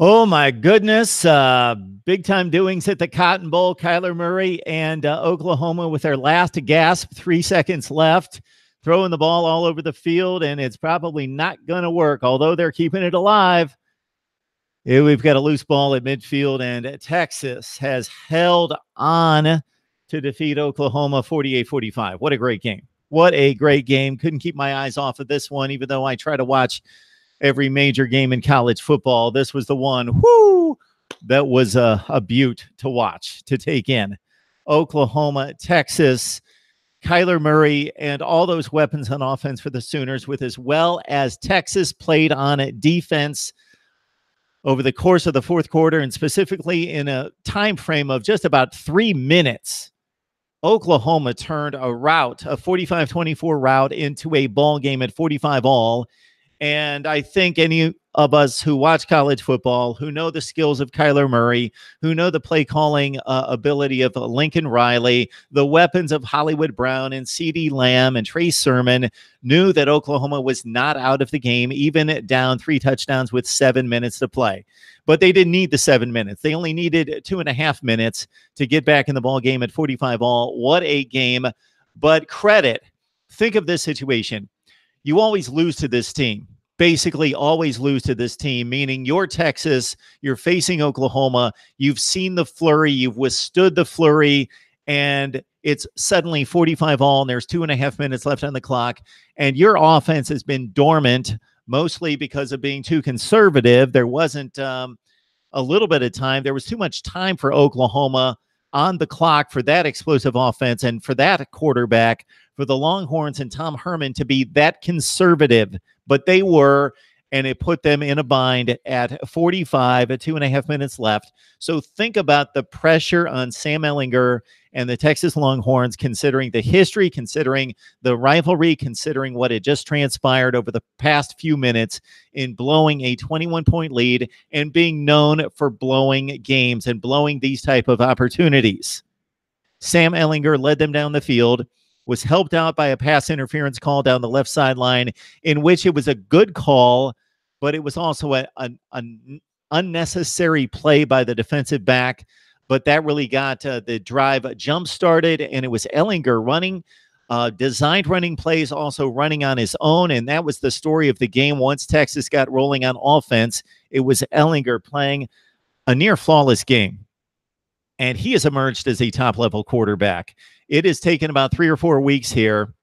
Oh, my goodness. Big time doings at the Cotton Bowl. Kyler Murray and Oklahoma with their last gasp, 3 seconds left, throwing the ball all over the field, and it's probably not going to work, although they're keeping it alive. We've got a loose ball at midfield, and Texas has held on to defeat Oklahoma 48-45. What a great game. What a great game. Couldn't keep my eyes off of this one, even though I try to watch every major game in college football. This was the one, that was a beaut to watch, to take in. Oklahoma, Texas, Kyler Murray, and all those weapons on offense for the Sooners, with as well as Texas played on defense over the course of the fourth quarter, and specifically in a time frame of just about 3 minutes. Oklahoma turned a 45-24 route, into a ball game at 45-all. And I think any of us who watch college football, who know the skills of Kyler Murray, who know the play calling ability of Lincoln Riley, the weapons of Hollywood Brown and CeeDee Lamb and Trey Sermon, knew that Oklahoma was not out of the game, even down 3 touchdowns with 7 minutes to play. But they didn't need the 7 minutes. They only needed 2.5 minutes to get back in the ball game at 45-all. What a game. But credit, think of this situation. You always lose to this team. Basically always lose to this team, meaning you're Texas, you're facing Oklahoma, you've seen the flurry, you've withstood the flurry, and it's suddenly 45-all, and there's 2.5 minutes left on the clock, and your offense has been dormant, mostly because of being too conservative. There wasn't a little bit of time. There was too much time for Oklahoma on the clock for that explosive offense and for that quarterback, for the Longhorns and Tom Herman to be that conservative. But they were, and it put them in a bind at 45, at 2.5 minutes left. So think about the pressure on Sam Ehlinger and the Texas Longhorns, considering the history, considering the rivalry, considering what had just transpired over the past few minutes in blowing a 21-point lead and being known for blowing games and blowing these type of opportunities. Sam Ehlinger led them down the field, was helped out by a pass interference call down the left sideline, in which it was a good call, but it was also an unnecessary play by the defensive back. But that really got the drive jump-started, and it was Ehlinger running, designed running plays, also running on his own, and that was the story of the game. Once Texas got rolling on offense, it was Ehlinger playing a near-flawless game, and he has emerged as a top-level quarterback. It has taken about 3 or 4 weeks here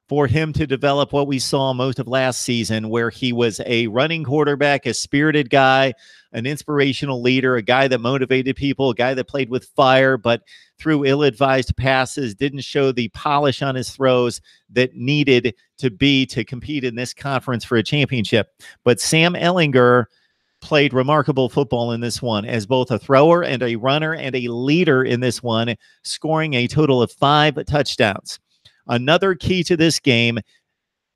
for him to develop what we saw most of last season, where he was a running quarterback, a spirited guy, an inspirational leader, a guy that motivated people, a guy that played with fire, but threw ill-advised passes, didn't show the polish on his throws that needed to be to compete in this conference for a championship. But Sam Ehlinger played remarkable football in this one as both a thrower and a runner and a leader in this one, scoring a total of 5 touchdowns. Another key to this game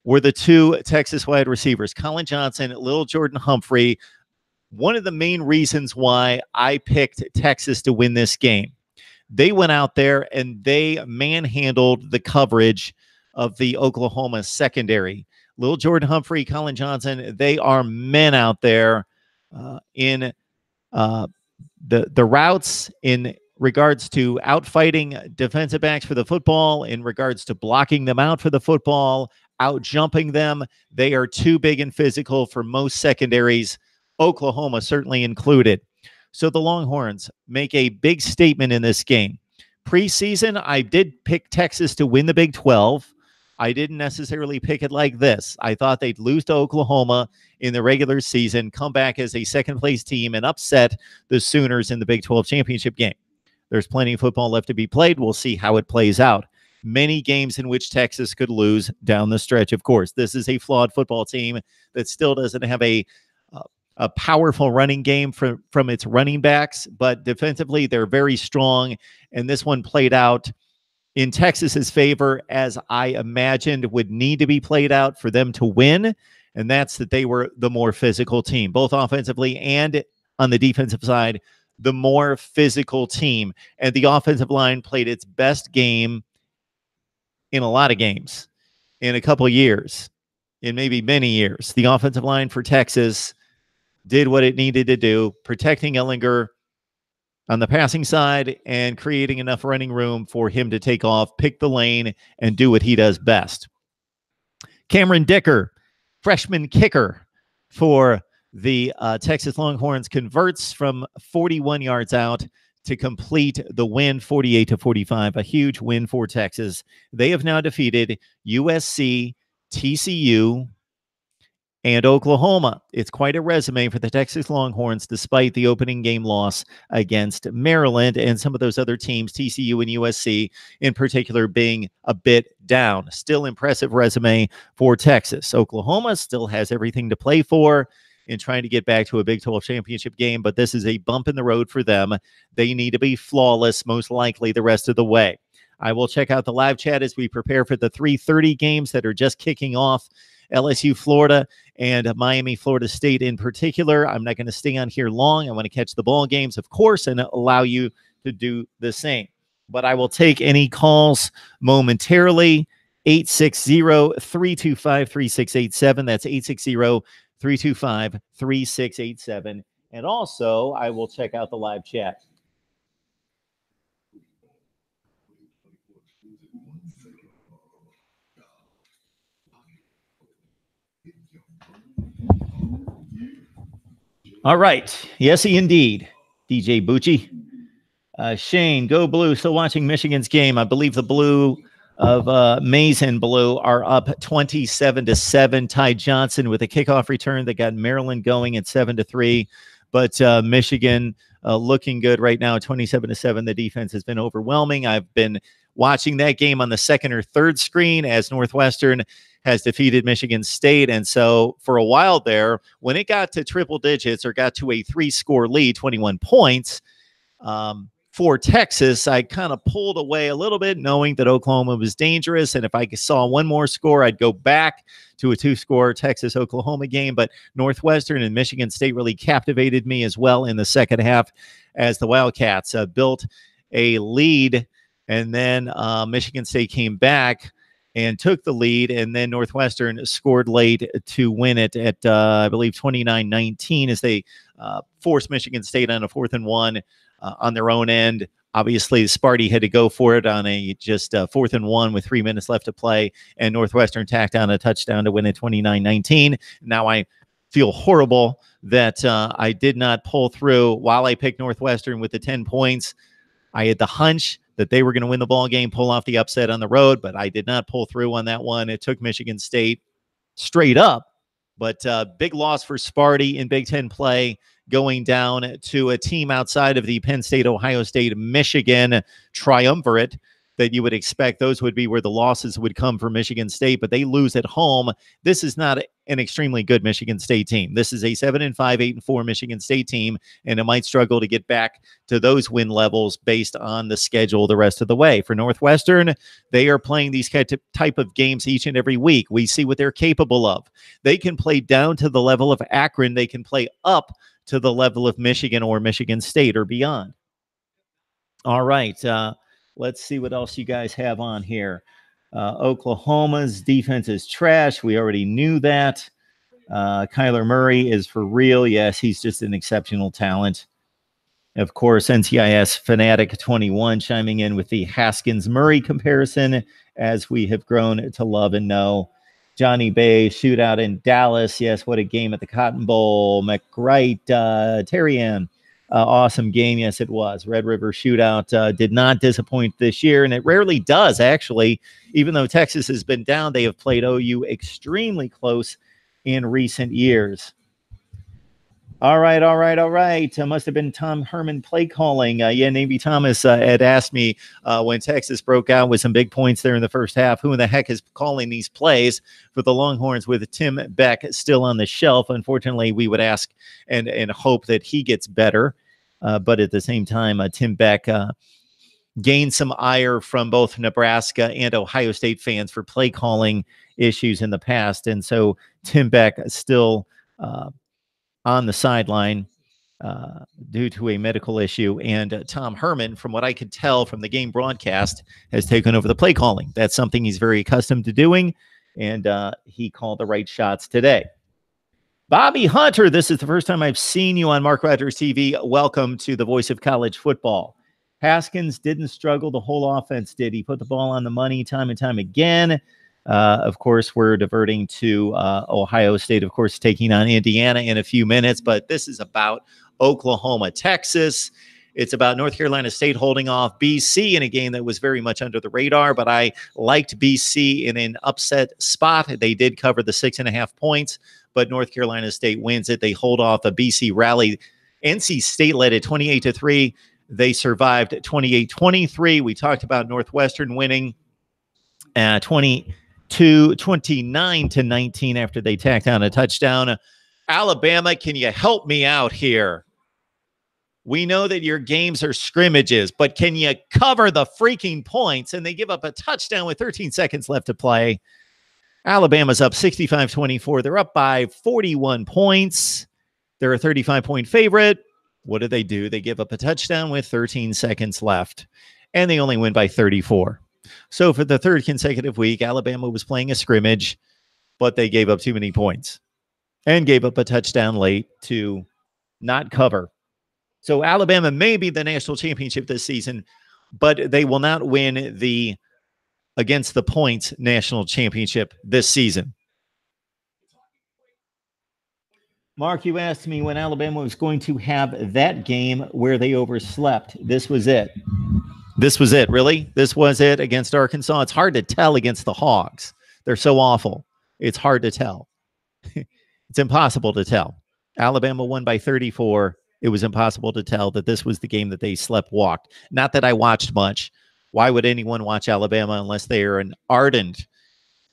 were the 2 Texas wide receivers, Colin Johnson, Lil Jordan Humphrey. One of the main reasons why I picked Texas to win this game. They went out there and they manhandled the coverage of the Oklahoma secondary. Lil Jordan Humphrey, Colin Johnson, they are men out there in the routes, in regards to outfighting defensive backs for the football, in regards to blocking them out for the football, out jumping them. They are too big and physical for most secondaries, Oklahoma certainly included. So the Longhorns make a big statement in this game. Preseason, I did pick Texas to win the Big 12. I didn't necessarily pick it like this. I thought they'd lose to Oklahoma in the regular season, come back as a second-place team, and upset the Sooners in the Big 12 championship game. There's plenty of football left to be played. We'll see how it plays out. Many games in which Texas could lose down the stretch, of course. This is a flawed football team that still doesn't have a powerful running game from its running backs, but defensively they're very strong, and this one played out in Texas's favor, as I imagined would need to be played out for them to win, and that's that they were the more physical team, both offensively and on the defensive side, the more physical team. And the offensive line played its best game in a lot of games, in a couple years, in maybe many years. The offensive line for Texas did what it needed to do, protecting Ellinger on the passing side and creating enough running room for him to take off, pick the lane, and do what he does best. Cameron Dicker, freshman kicker for the Texas Longhorns, converts from 41 yards out to complete the win, 48-45, a huge win for Texas. They have now defeated USC, TCU, and Oklahoma. It's quite a resume for the Texas Longhorns, despite the opening game loss against Maryland and some of those other teams, TCU and USC in particular, being a bit down. Still impressive resume for Texas. Oklahoma still has everything to play for in trying to get back to a Big 12 championship game, but this is a bump in the road for them. They need to be flawless, most likely, the rest of the way. I will check out the live chat as we prepare for the 3:30 games that are just kicking off. LSU, Florida, and Miami, Florida State in particular. I'm not going to stay on here long. I want to catch the ball games, of course, and allow you to do the same. But I will take any calls momentarily. 860-325-3687. That's 860-325-3687. And also, I will check out the live chat. All right. Yes, indeed. DJ Bucci. Shane, go Blue. Still watching Michigan's game. I believe the Blue of Maize and Blue are up 27-7. Ty Johnson with a kickoff return that got Maryland going at 7-3. But Michigan looking good right now, 27-7. The defense has been overwhelming. I've been watching that game on the second or third screen as Northwestern has defeated Michigan State. And so for a while there, when it got to triple digits or got to a 3-score lead, 21 points, for Texas, I kind of pulled away a little bit, knowing that Oklahoma was dangerous. And if I saw one more score, I'd go back to a 2-score Texas-Oklahoma game. But Northwestern and Michigan State really captivated me as well in the second half as the Wildcats built a lead. And then Michigan State came back and took the lead, and then Northwestern scored late to win it at, I believe, 29-19 as they forced Michigan State on a 4th and 1 on their own end. Obviously, Sparty had to go for it on a just 4th and 1 with 3 minutes left to play, and Northwestern tacked on a touchdown to win it 29-19. Now I feel horrible that I did not pull through. While I picked Northwestern with the 10 points, I had the hunch that they were going to win the ball game, pull off the upset on the road, but I did not pull through on that one. It took Michigan State straight up, but big loss for Sparty in Big Ten play, going down to a team outside of the Penn State, Ohio State, Michigan triumvirate that you would expect. Those would be where the losses would come for Michigan State, but they lose at home. This is not an extremely good Michigan State team. This is a 7-5, 8-4 Michigan State team, and it might struggle to get back to those win levels based on the schedule the rest of the way. For Northwestern, they are playing these type of games each and every week. We see what they're capable of. They can play down to the level of Akron. They can play up to the level of Michigan or Michigan State or beyond. All right. Let's see what else you guys have on here. Oklahoma's defense is trash. We already knew that. Kyler Murray is for real. Yes, he's just an exceptional talent. Of course, NCIS Fanatic 21 chiming in with the Haskins-Murray comparison, as we have grown to love and know. Johnny Bay shootout in Dallas. Yes, what a game at the Cotton Bowl. McWright, Terry Ann. Awesome game. Yes, it was. Red River shootout did not disappoint this year, and it rarely does, actually. Even though Texas has been down, they have played OU extremely close in recent years. All right. It must have been Tom Herman play calling. Navy Thomas had asked me when Texas broke out with some big points there in the first half, who in the heck is calling these plays for the Longhorns with Tim Beck still on the shelf. Unfortunately, we would ask and hope that he gets better. But at the same time, Tim Beck gained some ire from both Nebraska and Ohio State fans for play calling issues in the past. And so Tim Beck still on the sideline due to a medical issue. And Tom Herman, from what I could tell from the game broadcast, has taken over the play calling. That's something he's very accustomed to doing. And he called the right shots today. Bobby Hunter, this is the first time I've seen you on Mark Rogers TV. Welcome to the voice of college football. Haskins didn't struggle. The whole offense did. He put the ball on the money time and time again. Of course, we're diverting to Ohio State, of course, taking on Indiana in a few minutes. But this is about Oklahoma, Texas. It's about North Carolina State holding off BC in a game that was very much under the radar. But I liked BC in an upset spot. They did cover the 6.5 points. But North Carolina State wins it. They hold off a BC rally. NC State led it 28-3. They survived 28-23. We talked about Northwestern winning 29-19 after they tacked on a touchdown. Alabama, can you help me out here? We know that your games are scrimmages, but can you cover the freaking points? And they give up a touchdown with 13 seconds left to play. Alabama's up 65-24. They're up by 41 points. They're a 35-point favorite. What do? They give up a touchdown with 13 seconds left, and they only win by 34. So for the third consecutive week, Alabama was playing a scrimmage, but they gave up too many points and gave up a touchdown late to not cover. So Alabama may be the national championship this season, but they will not win the against the points national championship this season. Mark, you asked me when Alabama was going to have that game where they overslept. This was it. This was it, really? This was it against Arkansas? It's hard to tell against the Hogs. They're so awful. It's hard to tell. It's impossible to tell. Alabama won by 34. It was impossible to tell that this was the game that they slept-walked. Not that I watched much. Why would anyone watch Alabama unless they are an ardent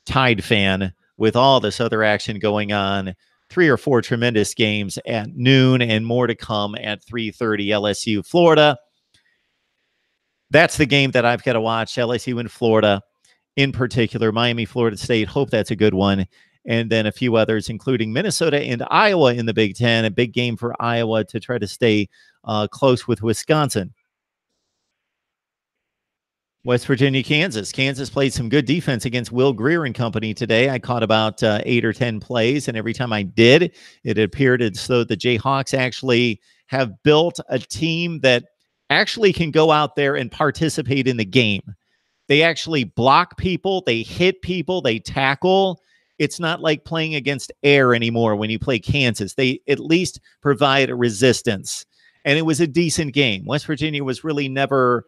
Tide fan with all this other action going on? 3 or 4 tremendous games at noon and more to come at 3:30 LSU, Florida. That's the game that I've got to watch, LSU and Florida in particular. Miami, Florida State, hope that's a good one. And then a few others, including Minnesota and Iowa in the Big Ten, a big game for Iowa to try to stay close with Wisconsin. West Virginia, Kansas. Kansas played some good defense against Will Grier and company today. I caught about 8 or 10 plays, and every time I did, it appeared as though the Jayhawks actually have built a team that actually can go out there and participate in the game. They actually block people, they hit people, they tackle. It's not like playing against air anymore when you play Kansas. They at least provide a resistance, and it was a decent game. West Virginia was really never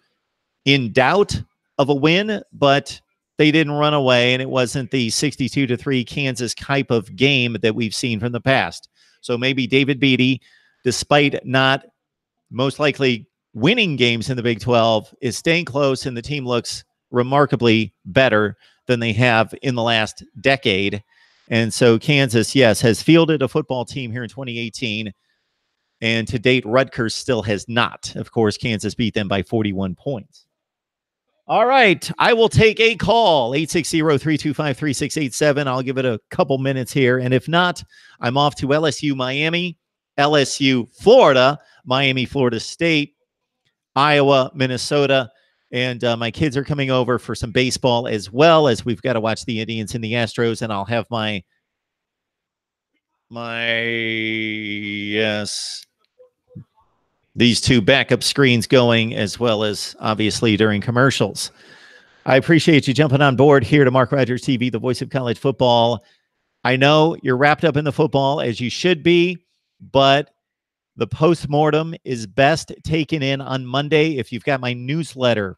in doubt of a win, but they didn't run away, and it wasn't the 62-3 Kansas type of game that we've seen from the past. So maybe David Beatty, despite not most likely winning games in the Big 12, is staying close, and the team looks remarkably better than they have in the last decade. And so Kansas, yes, has fielded a football team here in 2018, and to date, Rutgers still has not. Of course, Kansas beat them by 41 points. All right, I will take a call, 860-325-3687. I'll give it a couple minutes here. And if not, I'm off to LSU, Miami, LSU, Florida, Miami, Florida State, Iowa, Minnesota. And my kids are coming over for some baseball as well, as we've got to watch the Indians and the Astros. And I'll have these 2 backup screens going, as well as obviously during commercials. I appreciate you jumping on board here to Mark Rogers TV, the voice of college football. I know you're wrapped up in the football, as you should be, but the postmortem is best taken in on Monday if you've got my newsletter.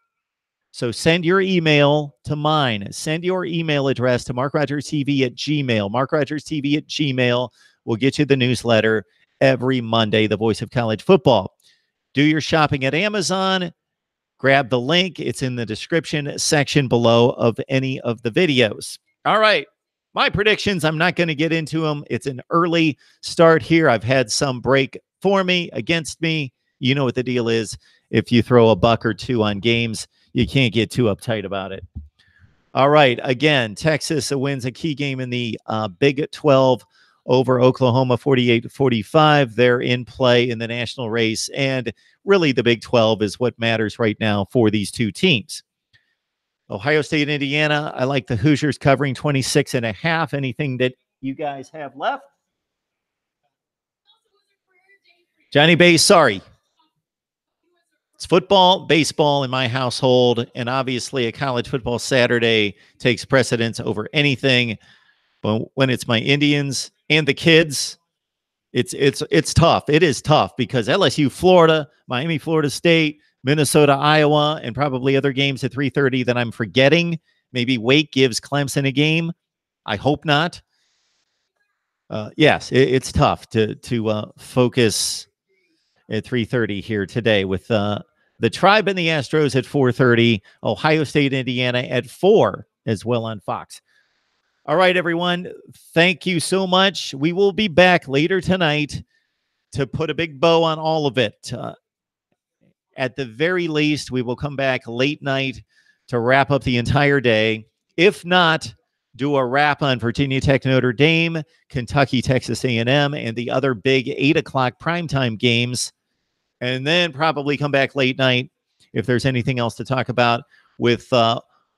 So send your email to mine. Send your email address to MarkRogersTV@gmail. MarkRogersTV@gmail will get you the newsletter every Monday, the voice of college football. Do your shopping at Amazon. Grab the link. It's in the description section below of any of the videos. All right. My predictions, I'm not going to get into them. It's an early start here. I've had some break for me, against me. You know what the deal is. If you throw a buck or two on games, you can't get too uptight about it. All right. Again, Texas wins a key game in the Big 12 over Oklahoma 48-45. They're in play in the national race, and really the Big 12 is what matters right now for these 2 teams. Ohio State and Indiana, I like the Hoosiers covering 26.5. Anything that you guys have left? Johnny Bay, sorry. It's football, baseball in my household, and obviously a college football Saturday takes precedence over anything. But when it's my Indians and the kids, it's tough. It is tough because LSU, Florida, Miami, Florida State, Minnesota, Iowa, and probably other games at 3:30 that I'm forgetting. Maybe Wake gives Clemson a game. I hope not. Yes, it's tough to focus at 3:30 here today with the Tribe and the Astros at 4:30, Ohio State, Indiana at 4 as well on Fox. All right, everyone. Thank you so much. We will be back later tonight to put a big bow on all of it. At the very least, we will come back late night to wrap up the entire day. If not, do a wrap on Virginia Tech, Notre Dame, Kentucky, Texas A&M, and the other big 8 o'clock primetime games. And then probably come back late night if there's anything else to talk about with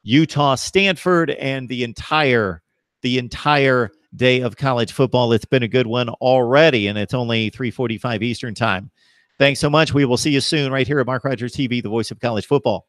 Utah, Stanford, and the entire day of college football. It's been a good one already, and it's only 3:45 Eastern time. Thanks so much. We will see you soon right here at Mark Rogers TV, the voice of college football.